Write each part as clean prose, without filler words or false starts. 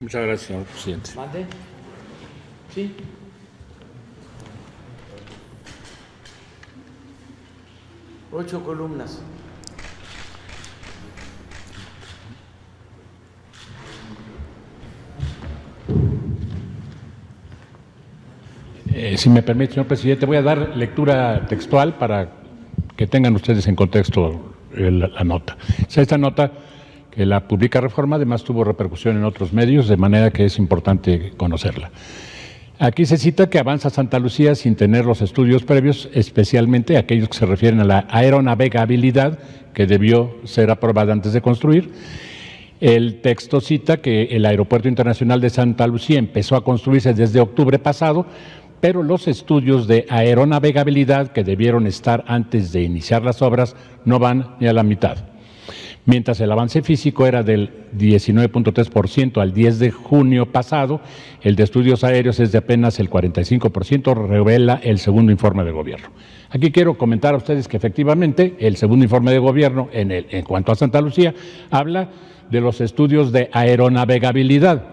Muchas gracias, señor presidente. ¿Mande? Sí. Ocho columnas. Si me permite, señor presidente, voy a dar lectura textual para que tengan ustedes en contexto la nota. Esta nota que la publica Reforma, además tuvo repercusión en otros medios, de manera que es importante conocerla. Aquí se cita que avanza Santa Lucía sin tener los estudios previos, especialmente aquellos que se refieren a la aeronavegabilidad, que debió ser aprobada antes de construir. El texto cita que el Aeropuerto Internacional de Santa Lucía empezó a construirse desde octubre pasado, pero los estudios de aeronavegabilidad que debieron estar antes de iniciar las obras no van ni a la mitad. Mientras el avance físico era del 19.3% al 10 de junio pasado, el de estudios aéreos es de apenas el 45%, revela el segundo informe de gobierno. Aquí quiero comentar a ustedes que efectivamente el segundo informe de gobierno en cuanto a Santa Lucía habla de los estudios de aeronavegabilidad,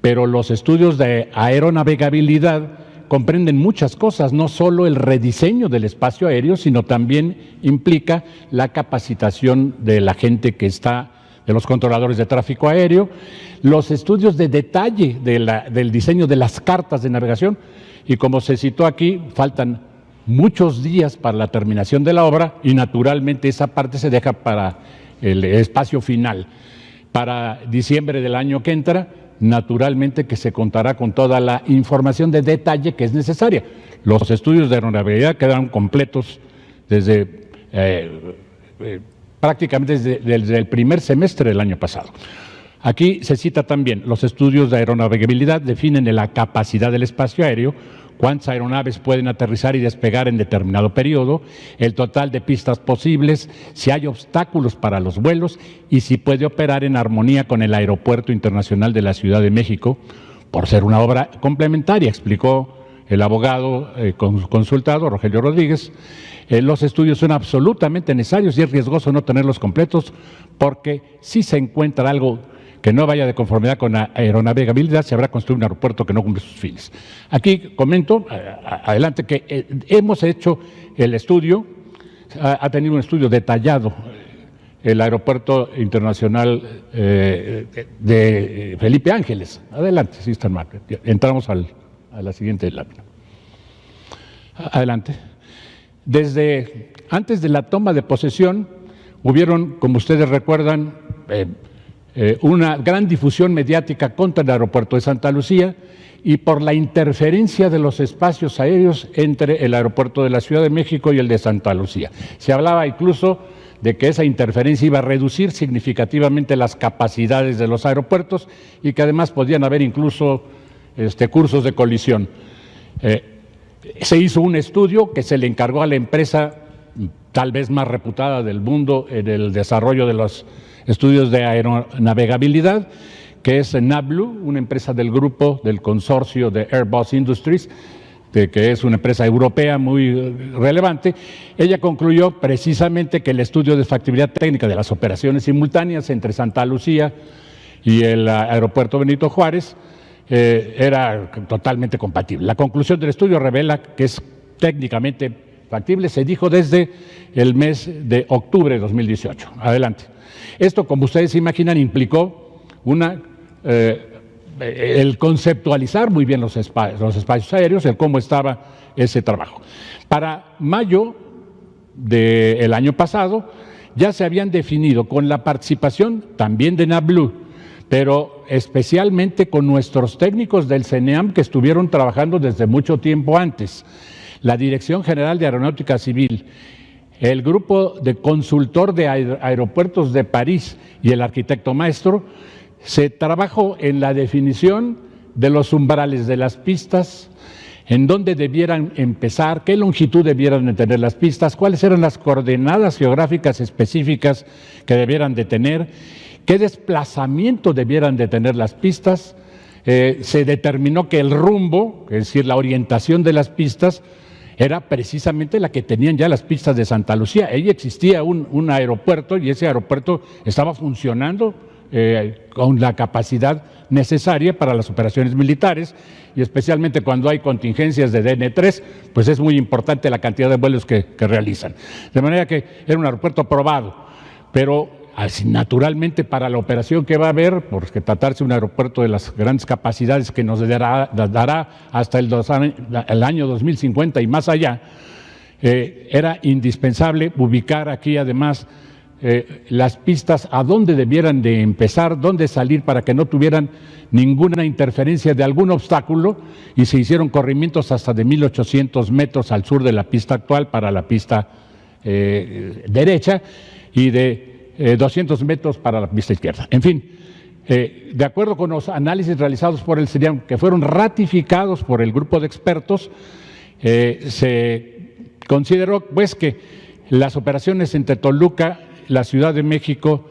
pero los estudios de aeronavegabilidad comprenden muchas cosas, no solo el rediseño del espacio aéreo, sino también implica la capacitación de la gente que está, de los controladores de tráfico aéreo, los estudios de detalle del diseño de las cartas de navegación, y como se citó aquí, faltan muchos días para la terminación de la obra y naturalmente esa parte se deja para el espacio final. Para diciembre del año que entra, naturalmente que se contará con toda la información de detalle que es necesaria. Los estudios de aeronavegabilidad quedaron completos desde prácticamente desde el primer semestre del año pasado. Aquí se cita también, los estudios de aeronavegabilidad definen la capacidad del espacio aéreo, cuántas aeronaves pueden aterrizar y despegar en determinado periodo, el total de pistas posibles, si hay obstáculos para los vuelos y si puede operar en armonía con el Aeropuerto Internacional de la Ciudad de México, por ser una obra complementaria, explicó el abogado consultado, Rogelio Rodríguez. Los estudios son absolutamente necesarios y es riesgoso no tenerlos completos porque si se encuentra algo que no vaya de conformidad con la aeronavegabilidad, se habrá construido un aeropuerto que no cumple sus fines. Aquí comento, adelante, que hemos hecho el estudio, ha tenido un estudio detallado el Aeropuerto Internacional de Felipe Ángeles. Adelante, si están mal. Entramos a la siguiente lámina. Adelante. Desde antes de la toma de posesión, hubieron, como ustedes recuerdan, una gran difusión mediática contra el aeropuerto de Santa Lucía y por la interferencia de los espacios aéreos entre el aeropuerto de la Ciudad de México y el de Santa Lucía. Se hablaba incluso de que esa interferencia iba a reducir significativamente las capacidades de los aeropuertos y que además podían haber incluso cursos de colisión. Se hizo un estudio que se le encargó a la empresa tal vez más reputada del mundo en el desarrollo de los estudios de aeronavegabilidad, que es NABLU, una empresa del grupo del consorcio de Airbus Industries, que es una empresa europea muy relevante. Ella concluyó precisamente que el estudio de factibilidad técnica de las operaciones simultáneas entre Santa Lucía y el aeropuerto Benito Juárez era totalmente compatible. La conclusión del estudio revela que es técnicamente factible, se dijo desde el mes de octubre de 2018. Adelante. Esto, como ustedes se imaginan, implicó el conceptualizar muy bien los espacios aéreos, el cómo estaba ese trabajo. Para mayo del año pasado ya se habían definido con la participación también de NABLU, pero especialmente con nuestros técnicos del CENEAM que estuvieron trabajando desde mucho tiempo antes, la Dirección General de Aeronáutica Civil, el grupo de consultor de aeropuertos de París y el arquitecto maestro, se trabajó en la definición de los umbrales de las pistas, en dónde debieran empezar, qué longitud debieran de tener las pistas, cuáles eran las coordenadas geográficas específicas que debieran de tener, qué desplazamiento debieran de tener las pistas. Se determinó que el rumbo, es decir, la orientación de las pistas, era precisamente la que tenían ya las pistas de Santa Lucía. Ahí existía un aeropuerto y ese aeropuerto estaba funcionando con la capacidad necesaria para las operaciones militares, y especialmente cuando hay contingencias de DN3, pues es muy importante la cantidad de vuelos que realizan. De manera que era un aeropuerto probado, pero así, naturalmente para la operación que va a haber, porque tratarse de un aeropuerto de las grandes capacidades que nos dará hasta el año 2050 y más allá, era indispensable ubicar aquí además las pistas a dónde debieran de empezar, dónde salir para que no tuvieran ninguna interferencia de algún obstáculo, y se hicieron corrimientos hasta de 1,800 metros al sur de la pista actual para la pista derecha y de 200 metros para la pista izquierda. En fin, de acuerdo con los análisis realizados por el CENIAM, que fueron ratificados por el grupo de expertos, se consideró pues que las operaciones entre Toluca, la Ciudad de México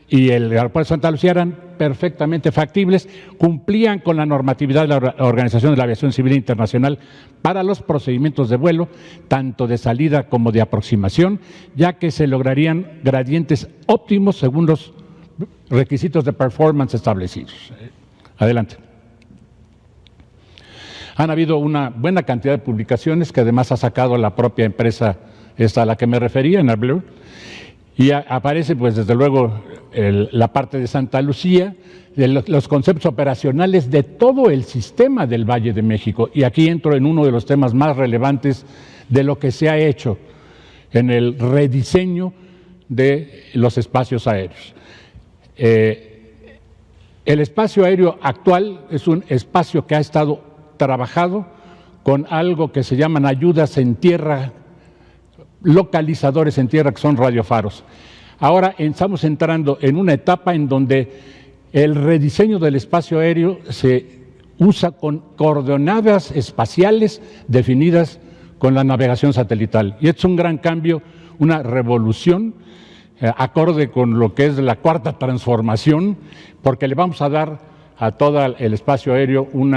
y el aeropuerto de Santa Lucía eran perfectamente factibles, cumplían con la normatividad de la Organización de la Aviación Civil Internacional para los procedimientos de vuelo, tanto de salida como de aproximación, ya que se lograrían gradientes óptimos según los requisitos de performance establecidos. Adelante. Han habido una buena cantidad de publicaciones que además ha sacado la propia empresa esta a la que me refería, en Blue, y aparece pues desde luego la parte de Santa Lucía, de los conceptos operacionales de todo el sistema del Valle de México, y aquí entro en uno de los temas más relevantes de lo que se ha hecho en el rediseño de los espacios aéreos. El espacio aéreo actual es un espacio que ha estado trabajado con algo que se llaman ayudas en tierra, localizadores en tierra, que son radiofaros. Ahora estamos entrando en una etapa en donde el rediseño del espacio aéreo se usa con coordenadas espaciales definidas con la navegación satelital. Y es un gran cambio, una revolución, acorde con lo que es la cuarta transformación, porque le vamos a dar a todo el espacio aéreo un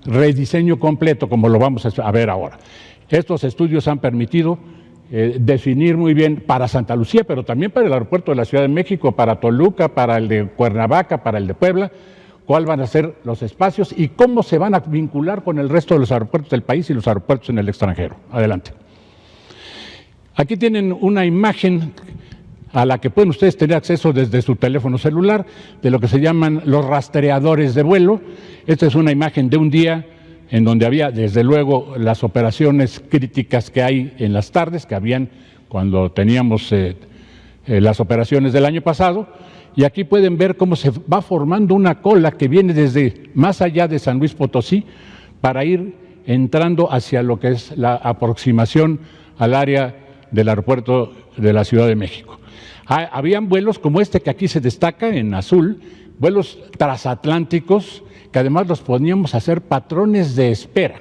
rediseño completo, como lo vamos a ver ahora. Estos estudios han permitido definir muy bien para Santa Lucía, pero también para el aeropuerto de la Ciudad de México, para Toluca, para el de Cuernavaca, para el de Puebla, cuáles van a ser los espacios y cómo se van a vincular con el resto de los aeropuertos del país y los aeropuertos en el extranjero. Adelante. Aquí tienen una imagen a la que pueden ustedes tener acceso desde su teléfono celular, de lo que se llaman los rastreadores de vuelo. Esta es una imagen de un día en donde había, desde luego, las operaciones críticas que hay en las tardes, que habían cuando teníamos las operaciones del año pasado, y aquí pueden ver cómo se va formando una cola que viene desde más allá de San Luis Potosí para ir entrando hacia lo que es la aproximación al área del aeropuerto de la Ciudad de México. Habían vuelos como este que aquí se destaca en azul, vuelos transatlánticos, que además los poníamos a hacer patrones de espera.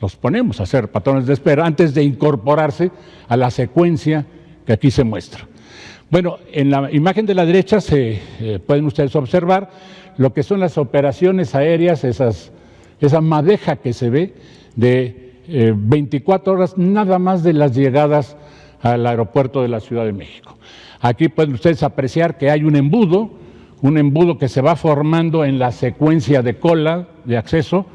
Los ponemos a hacer patrones de espera antes de incorporarse a la secuencia que aquí se muestra. Bueno, en la imagen de la derecha pueden ustedes observar lo que son las operaciones aéreas, esa madeja que se ve de 24 horas nada más de las llegadas al aeropuerto de la Ciudad de México. Aquí pueden ustedes apreciar que hay un embudo que se va formando en la secuencia de cola de acceso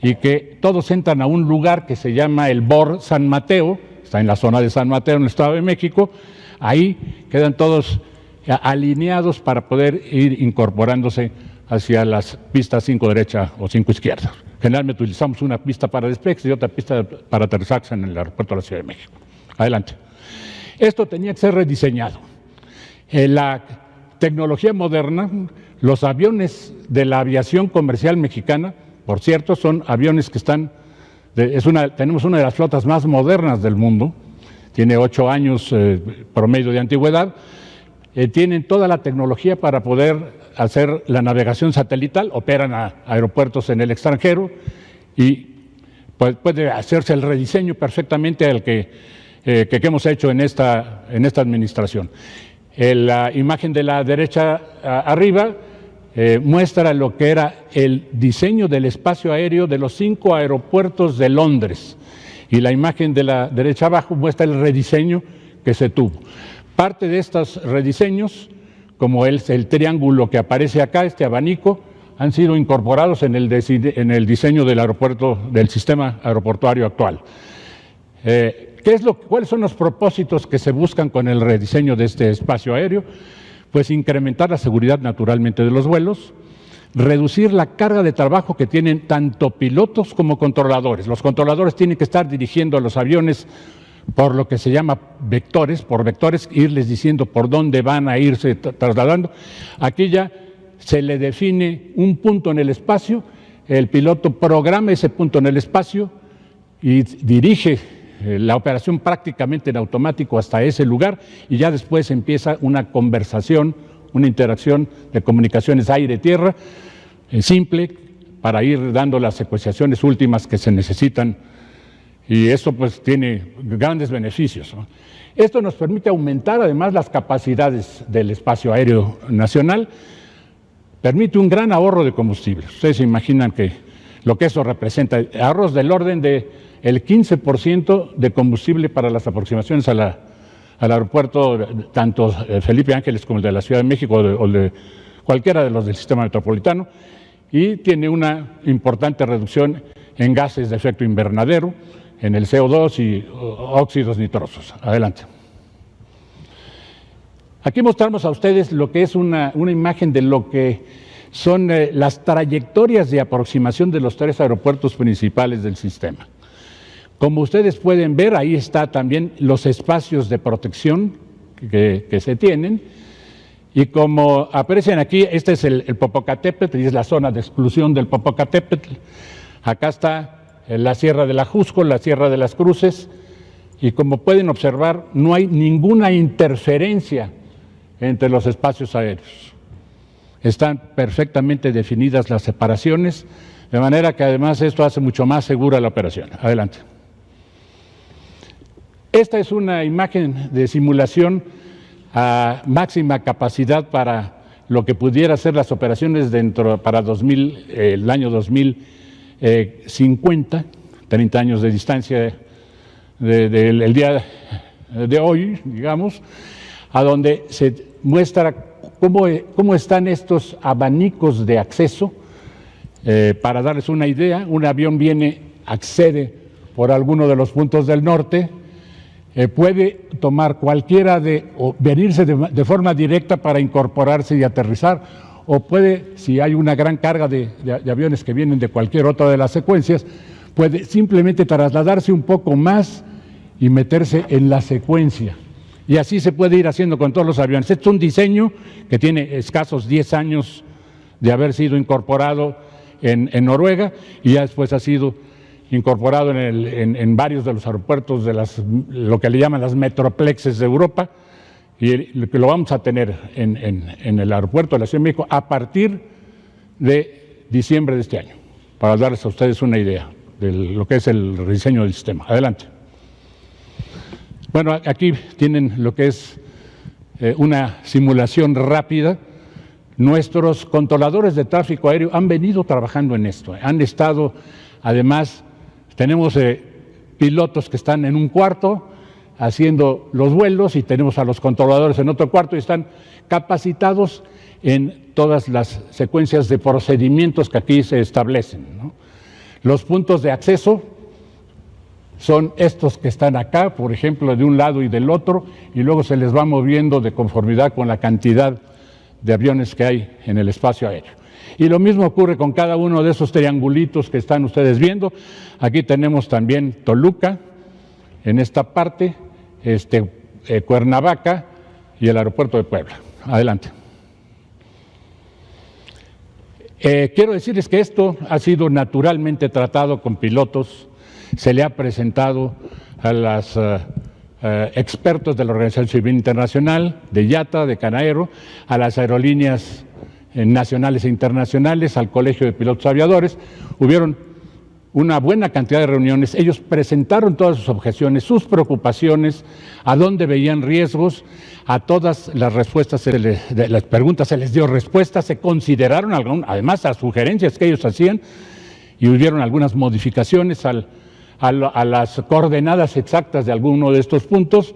y que todos entran a un lugar que se llama el BOR San Mateo, está en la zona de San Mateo, en el Estado de México. Ahí quedan todos alineados para poder ir incorporándose hacia las pistas 5 derecha o 5 izquierda. Generalmente utilizamos una pista para despegues y otra pista para aterrizajes en el aeropuerto de la Ciudad de México. Adelante. Esto tenía que ser rediseñado. La tecnología moderna, los aviones de la aviación comercial mexicana, por cierto, son aviones que tenemos una de las flotas más modernas del mundo, tiene 8 años promedio de antigüedad, tienen toda la tecnología para poder hacer la navegación satelital, operan a aeropuertos en el extranjero y puede hacerse el rediseño perfectamente al que hemos hecho en esta administración. La imagen de la derecha arriba muestra lo que era el diseño del espacio aéreo de los 5 aeropuertos de Londres, y la imagen de la derecha abajo muestra el rediseño que se tuvo. Parte de estos rediseños como el triángulo que aparece acá, este abanico, han sido incorporados en el diseño del aeropuerto, del sistema aeroportuario actual. ¿Cuáles son los propósitos que se buscan con el rediseño de este espacio aéreo? Pues incrementar la seguridad naturalmente de los vuelos, reducir la carga de trabajo que tienen tanto pilotos como controladores. Los controladores tienen que estar dirigiendo a los aviones por lo que se llama vectores, irles diciendo por dónde van a irse trasladando. Aquí ya se le define un punto en el espacio, el piloto programa ese punto en el espacio y dirige la operación prácticamente en automático hasta ese lugar, y ya después empieza una conversación, una interacción de comunicaciones aire-tierra simple para ir dando las secuenciaciones últimas que se necesitan, y esto pues tiene grandes beneficios, ¿no? Esto nos permite aumentar además las capacidades del espacio aéreo nacional, permite un gran ahorro de combustible. Ustedes se imaginan que lo que eso representa, ahorros del orden de el 15% de combustible para las aproximaciones al aeropuerto, tanto Felipe Ángeles como el de la Ciudad de México o de cualquiera de los del sistema metropolitano, y tiene una importante reducción en gases de efecto invernadero, en el CO2 y óxidos nitrosos. Adelante. Aquí mostramos a ustedes lo que es una imagen de lo que son las trayectorias de aproximación de los 3 aeropuertos principales del sistema. Como ustedes pueden ver, ahí está también los espacios de protección que se tienen, y como aprecian aquí, este es el Popocatépetl y es la zona de exclusión del Popocatépetl. Acá está la Sierra del Ajusco, la Sierra de las Cruces, y como pueden observar, no hay ninguna interferencia entre los espacios aéreos. Están perfectamente definidas las separaciones, de manera que además esto hace mucho más segura la operación. Adelante. Esta es una imagen de simulación a máxima capacidad para lo que pudiera ser las operaciones para el año 2050, 30 años de distancia del día de hoy, digamos, a donde se muestra cómo están estos abanicos de acceso. Para darles una idea, un avión accede por alguno de los puntos del norte, puede tomar cualquiera o venirse de forma directa para incorporarse y aterrizar, o puede, si hay una gran carga de aviones que vienen de cualquier otra de las secuencias, puede simplemente trasladarse un poco más y meterse en la secuencia. Y así se puede ir haciendo con todos los aviones. Este es un diseño que tiene escasos 10 años de haber sido incorporado en Noruega, y ya después ha sido incorporado en varios de los aeropuertos de lo que le llaman las metroplexes de Europa, y lo vamos a tener en el aeropuerto de la Ciudad de México a partir de diciembre de este año, para darles a ustedes una idea de lo que es el rediseño del sistema. Adelante. Bueno, aquí tienen lo que es una simulación rápida. Nuestros controladores de tráfico aéreo han venido trabajando en esto. Han estado, además, tenemos pilotos que están en un cuarto haciendo los vuelos, y tenemos a los controladores en otro cuarto, y están capacitados en todas las secuencias de procedimientos que aquí se establecen, ¿no? Los puntos de acceso son estos que están acá, por ejemplo, de un lado y del otro, y luego se les va moviendo de conformidad con la cantidad de aviones que hay en el espacio aéreo. Y lo mismo ocurre con cada uno de esos triangulitos que están ustedes viendo. Aquí tenemos también Toluca, en esta parte, Cuernavaca y el aeropuerto de Puebla. Adelante. Quiero decirles que esto ha sido naturalmente tratado con pilotos, se le ha presentado a los expertos de la Organización Civil Internacional, de IATA, de Canaero, a las aerolíneas nacionales e internacionales, al Colegio de Pilotos Aviadores. Hubieron una buena cantidad de reuniones. Ellos presentaron todas sus objeciones, sus preocupaciones, a dónde veían riesgos. A todas las respuestas, las preguntas se les dio respuesta, se consideraron además las sugerencias que ellos hacían, y hubieron algunas modificaciones a las coordenadas exactas de alguno de estos puntos.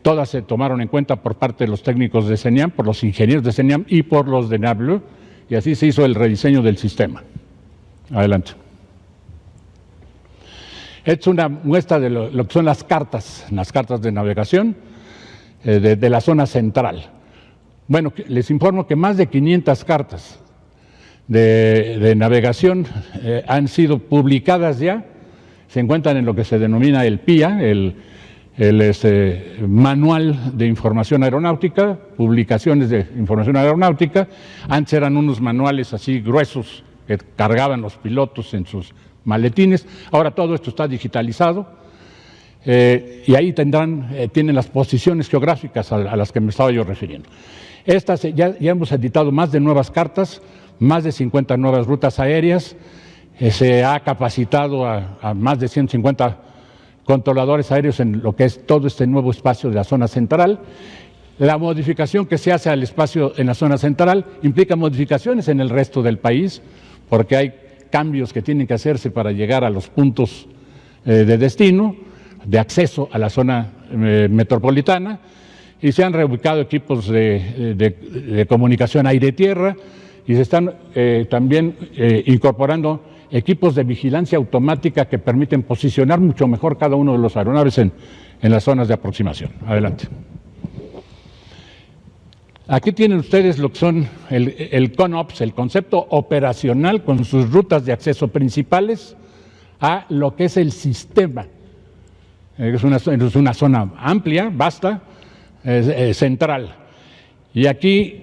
Todas se tomaron en cuenta por parte de los técnicos de CENIAM, por los ingenieros de CENIAM y por los de NABLU, y así se hizo el rediseño del sistema. Adelante. Esta es una muestra de lo que son las cartas de navegación de la zona central. Bueno, les informo que más de 500 cartas de navegación han sido publicadas ya, se encuentran en lo que se denomina el PIA, el Manual de Información Aeronáutica, publicaciones de información aeronáutica. Antes eran unos manuales así gruesos que cargaban los pilotos en sus maletines. Ahora todo esto está digitalizado y ahí tienen las posiciones geográficas a las que me estaba yo refiriendo. Ya hemos editado más de nuevas cartas, más de 50 nuevas rutas aéreas, se ha capacitado a más de 150 controladores aéreos en lo que es todo este nuevo espacio de la zona central. La modificación que se hace al espacio en la zona central implica modificaciones en el resto del país, porque hay cambios que tienen que hacerse para llegar a los puntos de destino, de acceso a la zona metropolitana, y se han reubicado equipos de comunicación aire-tierra, y se están también incorporando equipos de vigilancia automática que permiten posicionar mucho mejor cada uno de los aeronaves en las zonas de aproximación. Adelante. Aquí tienen ustedes lo que son el CONOPS, el concepto operacional con sus rutas de acceso principales a lo que es el sistema. Es una zona amplia, vasta, central. Y aquí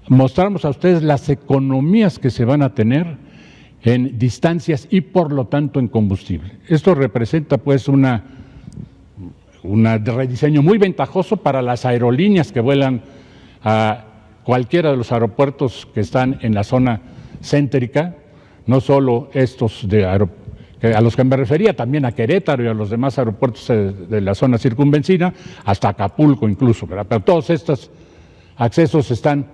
mostramos a ustedes las economías que se van a tener en distancias y por lo tanto en combustible. Esto representa pues un rediseño muy ventajoso para las aerolíneas que vuelan a cualquiera de los aeropuertos que están en la zona céntrica, no solo estos a los que me refería, también a Querétaro y a los demás aeropuertos de la zona circunvencina, hasta Acapulco incluso, ¿verdad? Pero todos estos accesos están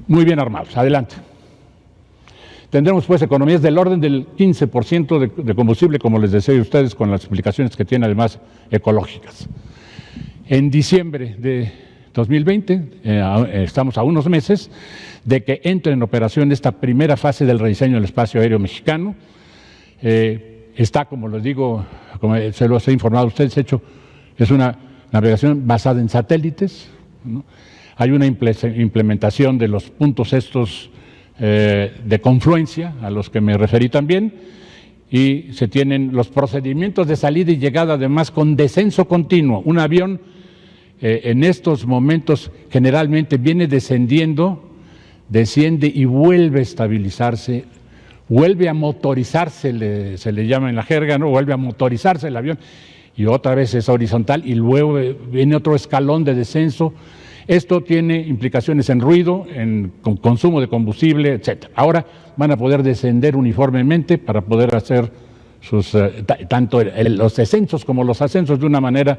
muy bien armados. Adelante. Tendremos pues economías del orden del 15% de combustible, como les decía a ustedes, con las implicaciones que tiene además ecológicas. En diciembre de 2020, estamos a unos meses de que entre en operación esta primera fase del rediseño del espacio aéreo mexicano. Está, como les digo, como se los he informado a ustedes, es una navegación basada en satélites, ¿no? Hay una implementación de los puntos estos de confluencia, a los que me referí también, y se tienen los procedimientos de salida y llegada, además con descenso continuo. Un avión en estos momentos generalmente viene descendiendo, desciende y vuelve a estabilizarse, vuelve a motorizarse, se le llama en la jerga, ¿no? Vuelve a motorizarse el avión y otra vez es horizontal y luego viene otro escalón de descenso. Esto tiene implicaciones en ruido, en consumo de combustible, etc. Ahora van a poder descender uniformemente para poder hacer tanto los descensos como los ascensos de una manera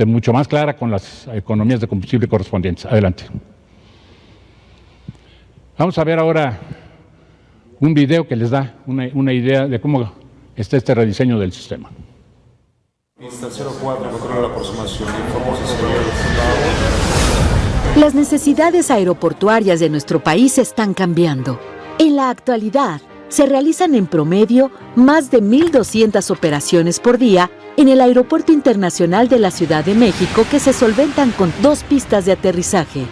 mucho más clara con las economías de combustible correspondientes. Adelante. Vamos a ver ahora un video que les da una idea de cómo está este rediseño del sistema. Pista 04, control de la aproximación, información. Las necesidades aeroportuarias de nuestro país están cambiando. En la actualidad, se realizan en promedio más de 1,200 operaciones por día en el Aeropuerto Internacional de la Ciudad de México, que se solventan con 2 pistas de aterrizaje.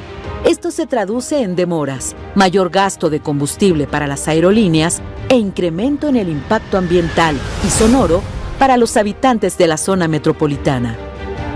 Esto se traduce en demoras, mayor gasto de combustible para las aerolíneas e incremento en el impacto ambiental y sonoro para los habitantes de la zona metropolitana.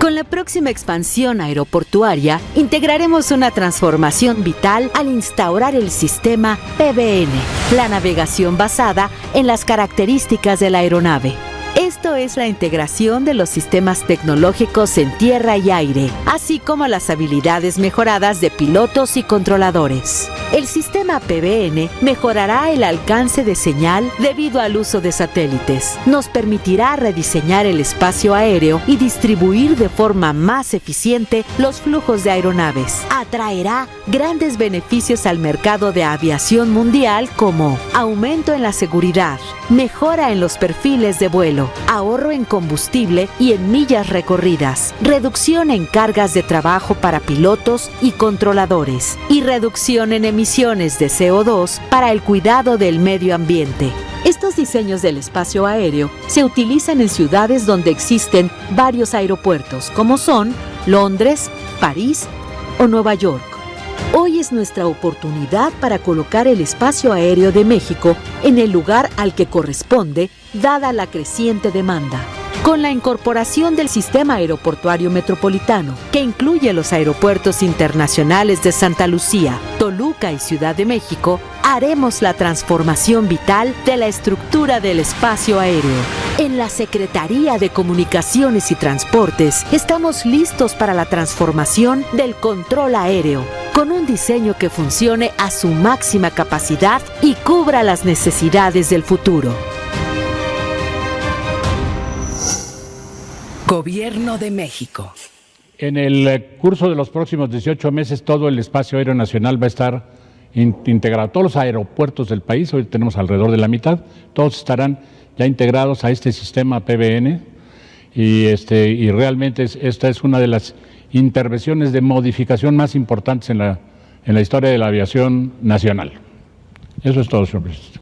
Con la próxima expansión aeroportuaria, integraremos una transformación vital al instaurar el sistema PBN, la navegación basada en las características de la aeronave. Esto es la integración de los sistemas tecnológicos en tierra y aire, así como las habilidades mejoradas de pilotos y controladores. El sistema PBN mejorará el alcance de señal debido al uso de satélites. Nos permitirá rediseñar el espacio aéreo y distribuir de forma más eficiente los flujos de aeronaves. Atraerá grandes beneficios al mercado de aviación mundial, como aumento en la seguridad, mejora en los perfiles de vuelo, ahorro en combustible y en millas recorridas, reducción en cargas de trabajo para pilotos y controladores y reducción en emisiones de CO2 para el cuidado del medio ambiente. Estos diseños del espacio aéreo se utilizan en ciudades donde existen varios aeropuertos, como son Londres, París o Nueva York. Hoy es nuestra oportunidad para colocar el espacio aéreo de México en el lugar al que corresponde, dada la creciente demanda. Con la incorporación del sistema aeroportuario metropolitano, que incluye los aeropuertos internacionales de Santa Lucía, Toluca y Ciudad de México, haremos la transformación vital de la estructura del espacio aéreo. En la Secretaría de Comunicaciones y Transportes estamos listos para la transformación del control aéreo, con un diseño que funcione a su máxima capacidad y cubra las necesidades del futuro. Gobierno de México. En el curso de los próximos 18 meses, todo el espacio aéreo nacional va a estar integrado. Todos los aeropuertos del país, hoy tenemos alrededor de la mitad, todos estarán ya integrados a este sistema PBN y realmente esta es una de las intervenciones de modificación más importantes en la historia de la aviación nacional. Eso es todo, señor presidente.